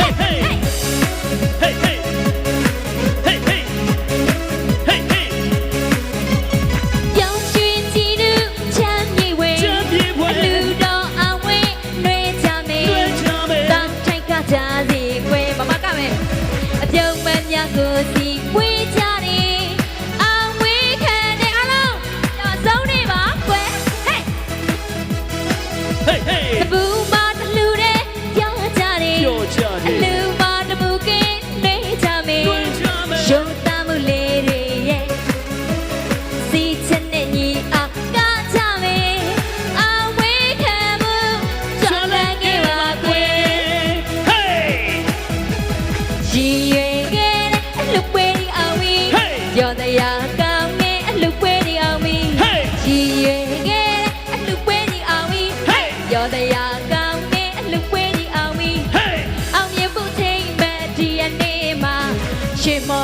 Hey hey Hey hey Hey hey Hey hey ပြောင်းရွှေ့ကြည့်လို့ချမ်းမြေဝဲ ချမ်းမြေဝဲ အလူတော်အဝဲနှွေးချမေ နှွေးချမေ တန်ထိုက်ကကြစီကွယ်မမကမယ်အပြုံးမများကိုစီဝေးကြတယ်အဝေးခံတဲ့အလုံးတော့ဆုံးနေပါကွယ် Hey Hey hey တပူမတလူတဲ့ပြောကြတယ် ပြောကြတယ် အလူမတပူကင်းနှွေးချမေ နှွေးချမေ ရုံတမှုလေးတွေရဲ့စီချင်တဲ့ညီအားကားချမေအဝေးခံမှုချမ်းသာခဲ့ပါကွယ် Hey ရည်ရွယ်ခဲ့တဲ့အလှပွဲဒီအောင်ပြီ Hey ရောတရားကောင်းတဲ့အလှပွဲဒီအောင်ပြီ Hey ရည်ရွယ်ခဲ့တဲ့အလှပွဲဒီအောင်ပြီ Hey ရောတရားကောင်းတဲ့အလှပွဲဒီအောင်ပြီ Hey အောင်မြင်ဖို့ချိန်မဲ့ဒီယနေ့မှာရှင်မော